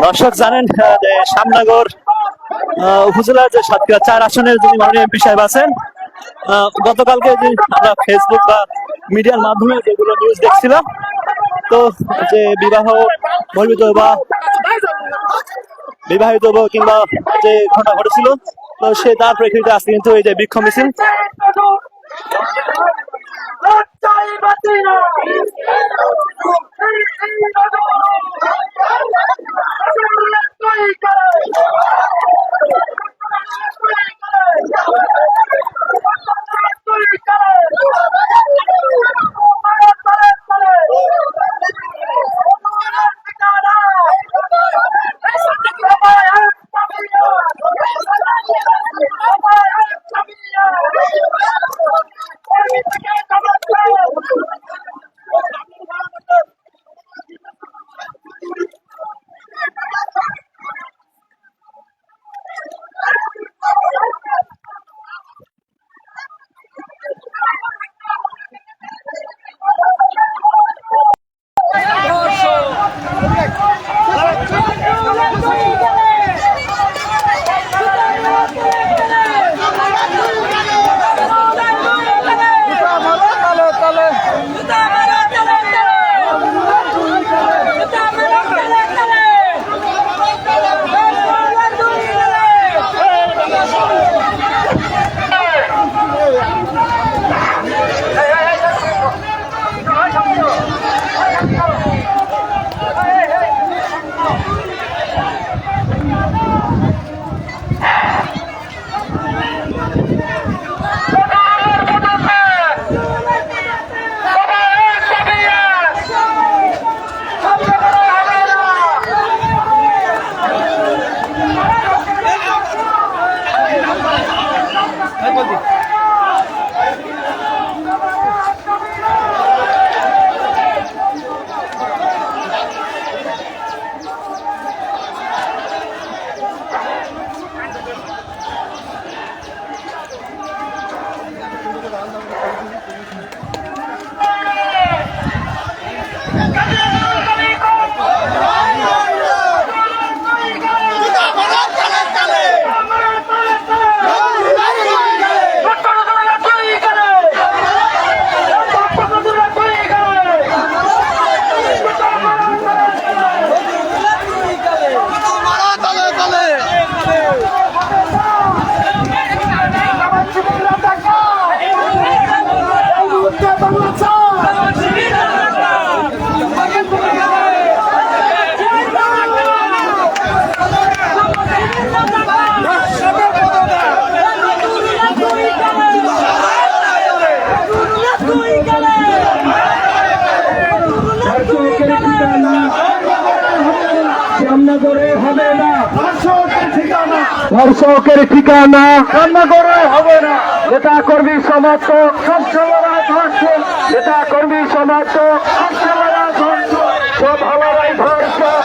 দর্শক জানেন যে শ্যামনগর উপজেলার যে সাতক্ষীরা 4 আসনের যিনি মাননীয় এমপি সাহেব আছেন, গতকালকে যে আমরা ফেসবুক বা মিডিয়ার মাধ্যমে যেগুলো নিউজ দেখছিলাম, তো যে বিবাহিত কিংবা যে ঘটনা ঘটেছিল, তো সে তার প্রেক্ষিতে আজকে কিন্তু এই যে বিক্ষোভ মিছিল ধর্ষকের ঠিকানা রান্নাঘরে হবে না। নেতা কর্মী সমর্থক সবসময় ধর্ষক, নেতা কর্মী সমর্থক সবসময় ধর্ষক, সব হলারাই ধর্ষক।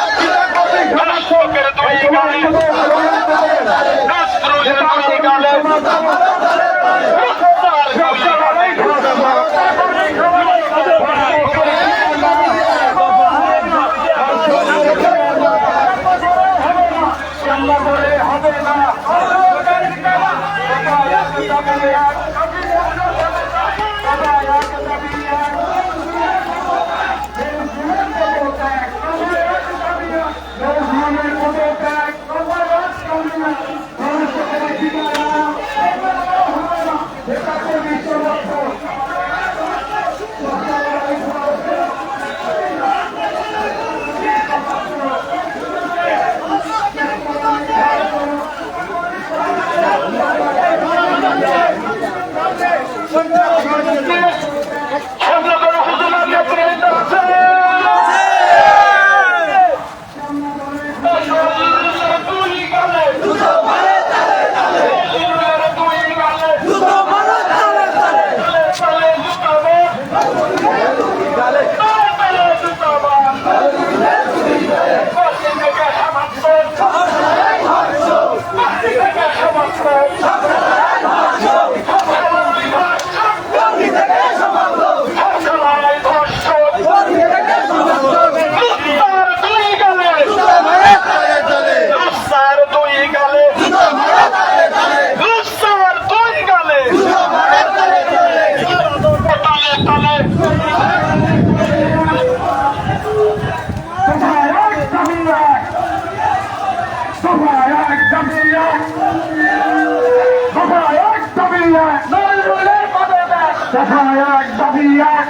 দফায় এক দাবি এক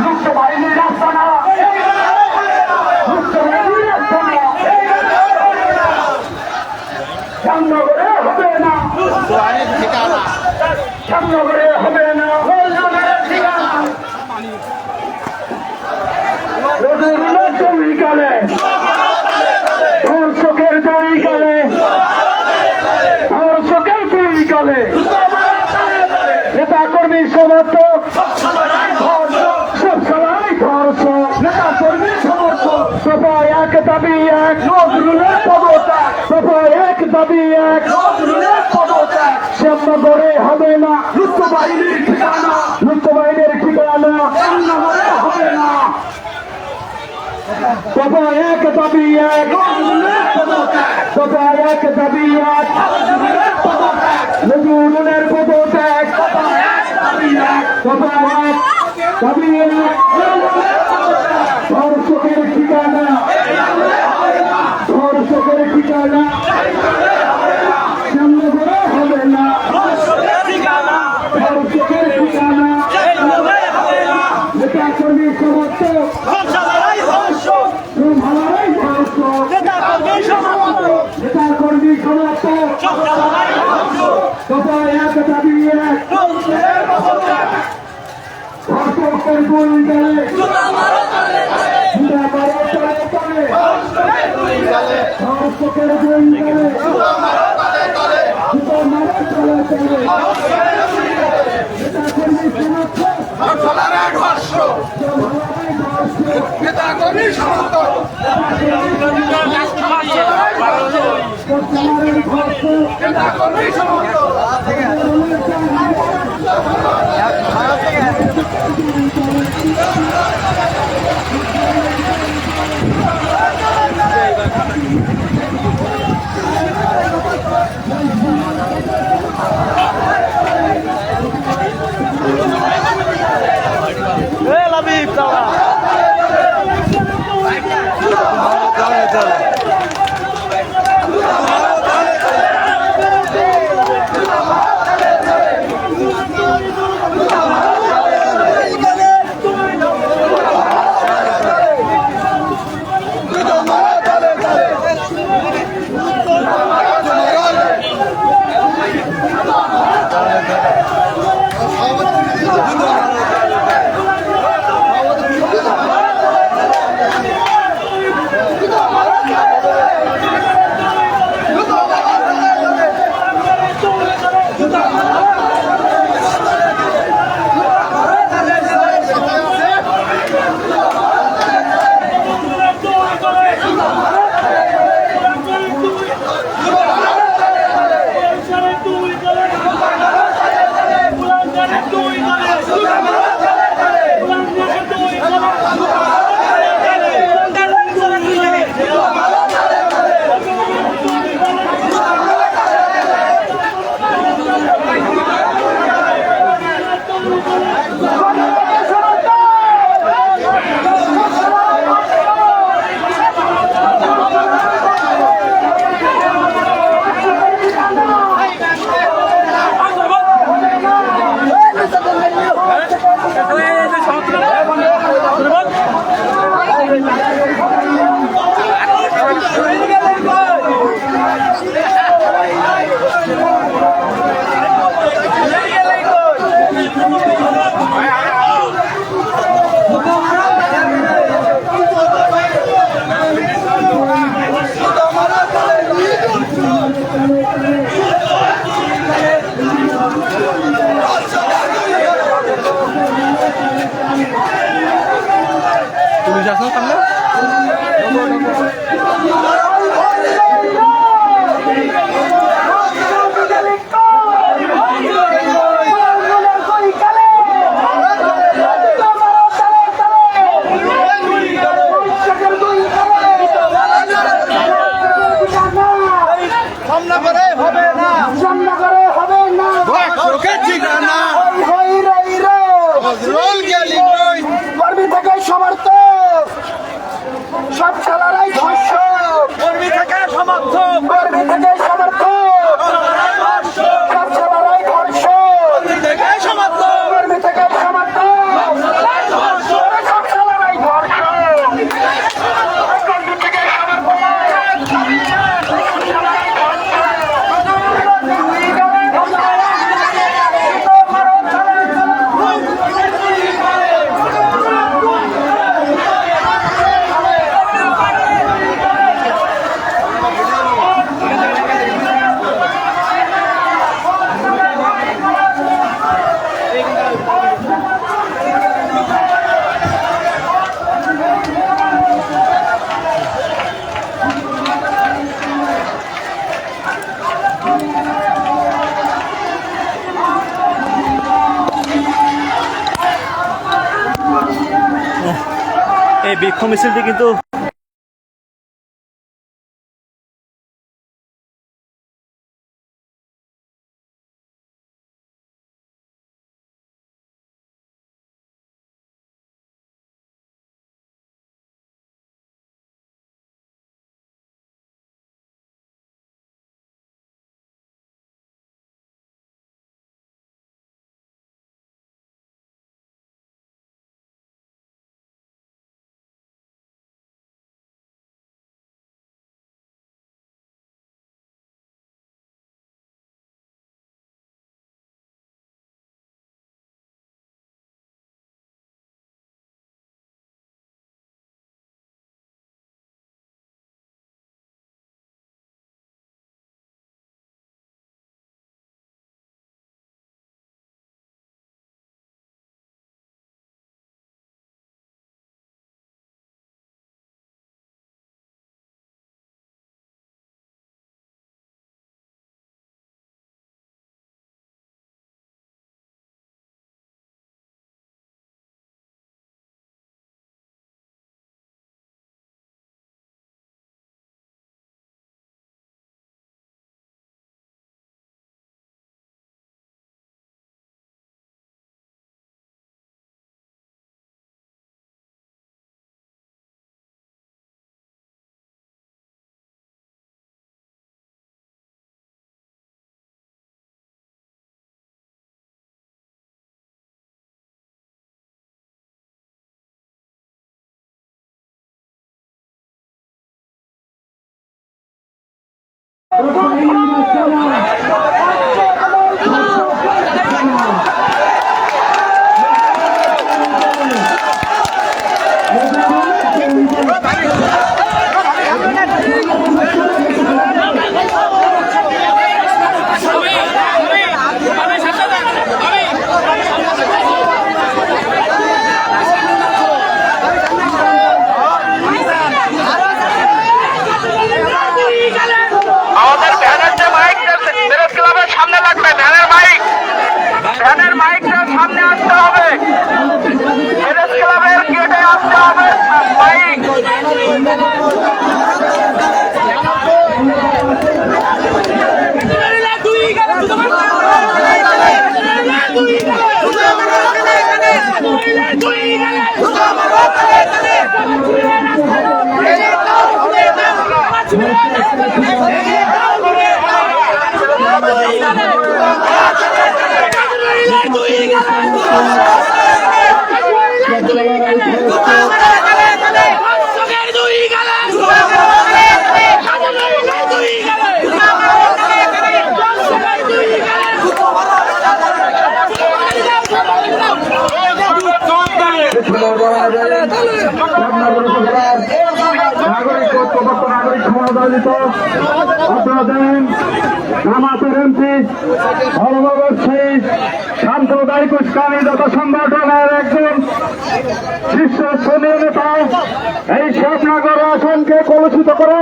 মুক্ত বাহিনীর রাস্তা না মুক্ত বাহিনীর রাস্তা না শ্যামনগরে হবে না শ্যামনগরে হবে না বিকালে ধর্ষকের বিকালে ধর্ষকের বিকালে নেতা কর্মী সমর্থক সব সময় ধর্ষক নেতা কর্মী সমর্থক সবাই এক দাবি এক নজরুলের পদত্যাগ সবাই এক দাবি এক নজরুলের পদত্যাগ শ্যামনগরে হবে না লুপ্ত বাহিনীর ঠিকানা লুপ্ত বাহিনীর ঠিকানা শ্যামনগরে হবে না সবাই এক দাবি এক সবাই এক দাবি এক নজরুলের পদত্যাগ সবাই এক দাবি এক ধর্ষকের ঠিকানা ধর্ষকের ঠিকানা শ্যামনগরে হবে না ধর্ষকের ঠিকানা নেতা কর্মী সমর্থক নেতা কর্মী সমর্থক সবাই এক দাবি এক ধর্ষকের গুলি গেলে ধর্ষকের গুলি গেলে নেতা কর্মী সমর্থক নেতা কর্মী সমর্থক সব খেলারাই ধর্ষক, কর্মী থেকে সমর্থক, কর্মী থেকে সমর্থক, সব খেলারাই ধর্ষক, কর্মী থেকে সমর্থক। বিক্ষোভ মিছিলটি কিন্তু আমাদের ভ্যানের যে মাইক প্রেস ক্লাবের সামনে লাগবে, ভ্যানের মাইকটা সামনে আসতে হবে, প্রেস ক্লাবের গেটে আসতে হবে মাইক। নাগরিক সমাদলিত আপনারা জানেন আমাদের এমপি ধর্মবর্ষী সাম্প্রদায়িক উস্কানি যত সংগঠনের একজন শীর্ষ শ্রেণীর নেতা এই শ্যামনগর আসনকে কলুষিত করে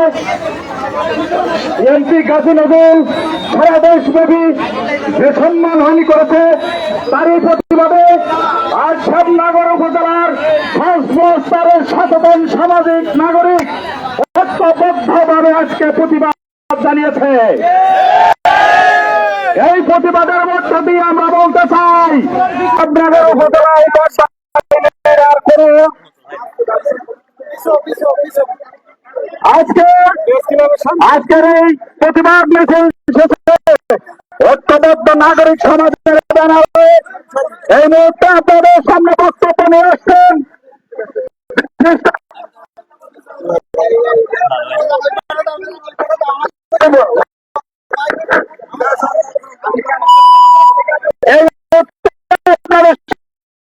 এমপি গাজী নজরুল সারা দেশব্যাপী যে সম্মানহানি করেছে তারই প্রতিবাদে আজ শ্যামনগর উপজেলার সংস্থার সচেতন সামাজিক নাগরিক ঐক্যবদ্ধভাবে আজকে প্রতিবাদ জানিয়েছে। এই প্রতিবাদের মধ্য দিয়ে আমরা বলতে চাই শ্যামনগর উপজেলায় আর কোন আজকের এই প্রতিবাদ মিছিল ঐক্যবদ্ধ নাগরিক সমাজের ব্যানারে এই মুহূর্তে আপনাদের সামনে বক্তব্য নিয়ে আসছেন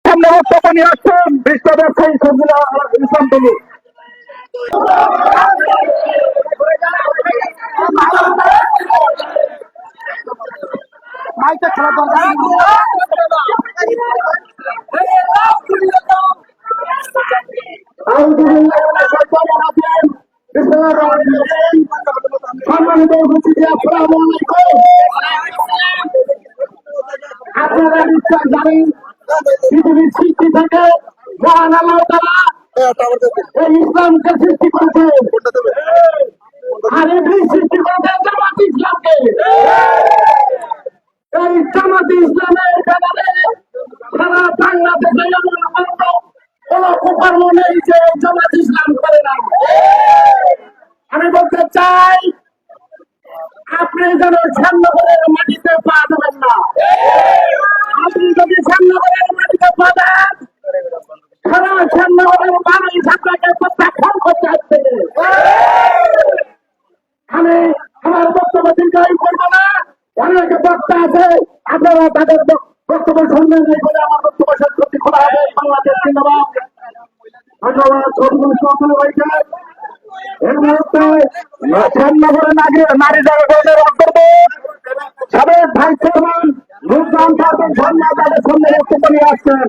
সামনে বক্তব্য নিয়ে আসছেন বিশ্ব ব্যবসায়ী সবগুলো ইসলাম তুমি মাইকটা খেলা দরকার সম্মানিত উপস্থিতি আসসালামু আলাইকুম। আপনারা নিশ্চয় জানেন পৃথিবীর সৃষ্টি থেকে মহান আল্লাহ তাআলা ইসলামকে সৃষ্টি করেছে, আর এটাই সৃষ্টি করেছে জামাত ইসলামকে। এই জামাত ইসলামের কারণে সারা বাংলাদেশে এমন কোন কুকর্ম নেই যে জামাত ইসলাম করে না। আমি বলতে চাই, আপনি যেন শ্যামনগরের মাটিতে পা দেবেন না। আপনি যদি শ্যামনগরের মাটিতে পা দেন, সারা শ্যামনগরের মানুষ আপনাকে প্রত্যাখ্যান করতে আসবে। আমি আমার বক্তব্য দীর্ঘায়ু করবো না, অনেক বক্তা আছে, আপনারা তাদের বক্তব্য শুনবেন এই বলে আমার বক্তব্য শেষ করতে খোলা হবে। বাংলাদেশ জিন্দাবাদ। ধন্যবাদ সকল ভাইকে। এর মুহূর্তে শ্যামনগরের নারী জাগরণের অন্তর্গত সাবেক ভাইস চেয়ারম্যান নুরজাহান পারভেজ ঝর্ণা তাদের সামনে বক্তব্য নিয়ে আসছেন।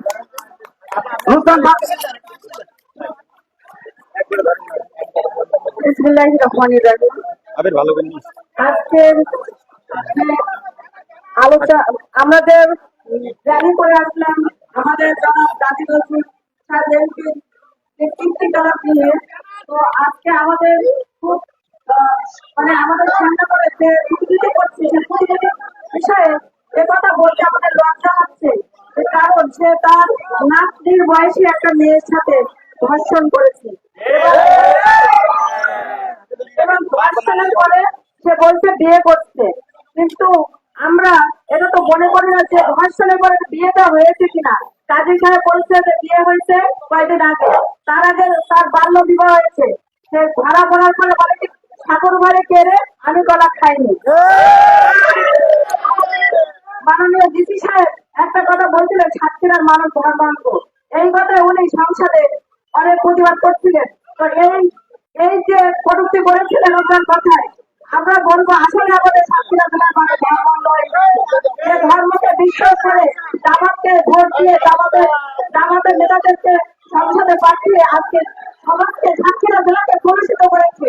আমাদের র্যালি করে আসলাম আমাদের জনাব গাজী নজরুল সাহেবের কীর্তিকলাপ নিয়ে। তো আজকে আমাদের খুব আমাদের সামনে করে যে দুর্নীতি করছে সে দুর্নীতি বিষয়ে কথা বলতে আমাদের লজ্জা হচ্ছে, কারণ সে তার নাতনির বয়সী একটা মেয়ের সাথে ধর্ষণ করেছে এবং ধর্ষণের পরে সে বলছে বিয়ে করছে। কিন্তু আমরা এটা তো মনে করি না যে ধর্ষণের পরে বিয়েটা হয়েছে কিনা। কাজী সাহেব বলছে যে বিয়ে হয়েছে কয়েকদিন আগে, তার আগে তার বাল্য বিবাহ হয়েছে। সে ধরা পড়ার পরে বলে কি ঠাকুর ঘরে কেড়ে আমি গলা খাইনি। মাননীয় ডিসি সাহেব একটা কথা বলছিলেন, সাতক্ষীরার মানুষ ধর্মান্ত, এই কথায় উনি সংসদে অনেক প্রতিবাদ করছিলেন। তো এই যে কটূক্তি করেছিলেন ওনার কথায় আমরা বলবো আসলে আমাদের সাতক্ষীরা জেলার মানুষ ধর্মান্ত এই ধর্মকে বিশ্বাস করে জামাতকে ভোট দিয়ে জামাতের নেতাদেরকে সংসদে পাঠিয়ে আজকে সমাজকে সাতক্ষীরা জেলাকে কলুষিত করেছে।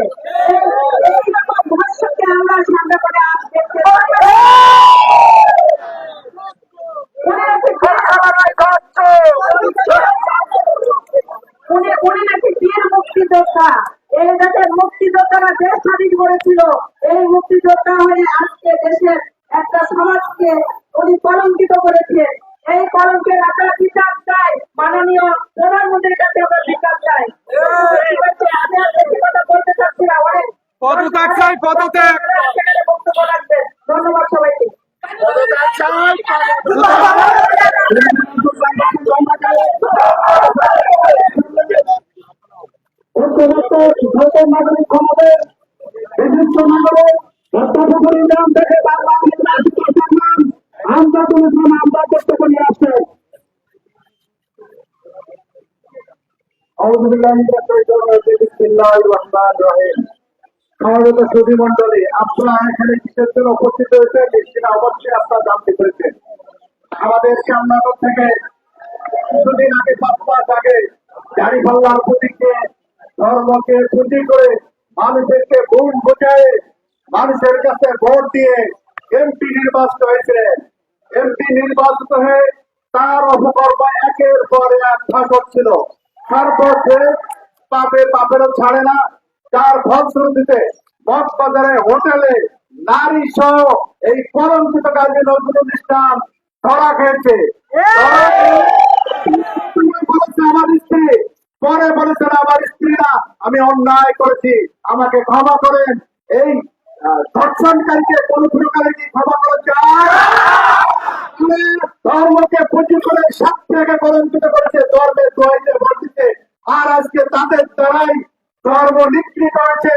এইরকম ভবিষ্যৎকে আমরা সামনে করে দেখতে পাই। উনি নাকি বীর মুক্তিযোদ্ধা, এই দেশের মুক্তিযোদ্ধারা দেশ স্বাধীন করেছিল। এই মুক্তিযোদ্ধা হয়ে আজকে দেশের একটা সমাজকে উনি কলঙ্কিত করেছে। এই কলঙ্কের আমরা বিচার চাই, মাননীয় প্রধানমন্ত্রীর কাছে আমরা বিচার চাই। আমি আর বেশি কথা বলতে চাচ্ছি না, অনেক পদত্যাগ চাই, পদত্যাগ। বক্তব্য রাখবেন। ধন্যবাদ সবাইকে। নাগরিক সমাবেশ বিশিষ্ট নাগরিক অধ্যাপক নাম থেকে আমজাদুল ইসলাম আমরা বক্তব্য নিয়ে আসছেন। সমবেত সুধী মন্ডলী, আপনারা এখানে কিসের জন্য উপস্থিত হয়েছেন সেটা অবশ্যই আপনারা জানতে পেরেছেন। আমাদের শ্যামনগর থেকে কিছুদিন আগে 5 মাস আগে দাঁড়িপাল্লার প্রতীকে ধর্মকে পুঁজি করে মানুষেরকে ভুল বোঝায় মানুষের কাছে ভোট দিয়ে এমপি নির্বাচিত হয়েছিলেন। এমপি নির্বাচিত হয়ে তার অপকর্ম একের পর এক ফাঁস হচ্ছিল। সর্বশেষ পাপেরও ছাড়ে না, তার ফলশ্রুতিতে কক্সবাজারে হোটেলে নারী সহ এই কলঙ্কিত কাজী নজরুল ইসলাম ধরা খেয়েছে। আমার স্ত্রী পরে বলেছেন আমার স্ত্রীরা আমি অন্যায় করেছি, আমাকে ক্ষমা করেন। এই ধর্ষণকারীকে কোন প্রকারে কি ক্ষমা করা যায়? ধর্মকে পুঁজি করে সাতটাকে কলঙ্কিত করেছে, ধর্মের দোয়াইতে ভোট দিতে, আর আজকে তাদের দ্বারাই ধর্ম নিকৃত হয়েছে।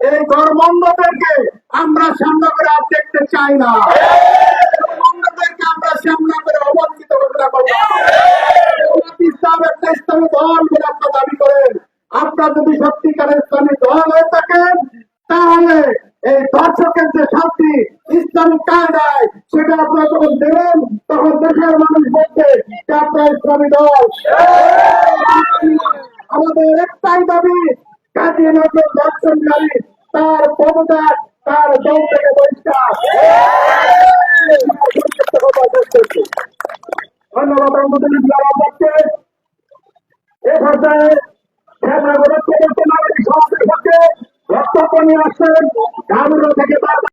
এই ধর্মান্ধদেরকে আমরা সামনে করে আর দেখতে চাই না। ধর্মান্ধদেরকে আমরা সামনে করে অবঞ্চিত ঘোষণা করব। ইসলাম একটা ইসলামী দল বলে আপনারা দাবি করেন, আপনারা যদি সত্যিকারের ইসলামী দল হয়ে থাকেন তাহলে এই দর্শকের যে শাস্তি ইসলামিক কায়দায় সেটা আপনারা যখন দেবেন তখন দেশের মানুষ বলছে যে আপনারা ইসলামী দল। আমাদের একটাই দাবি, কাজী নজরুল দর্শনকারী তার পদত্যাগ, তার দল থেকে বহিষ্কার। ধন্যবাদ। এ পর্যায়ে শ্যামনগরের প্রবর্তন সমাজের পক্ষে বক্তব্য নিয়ে আসছেন গামুরা থেকে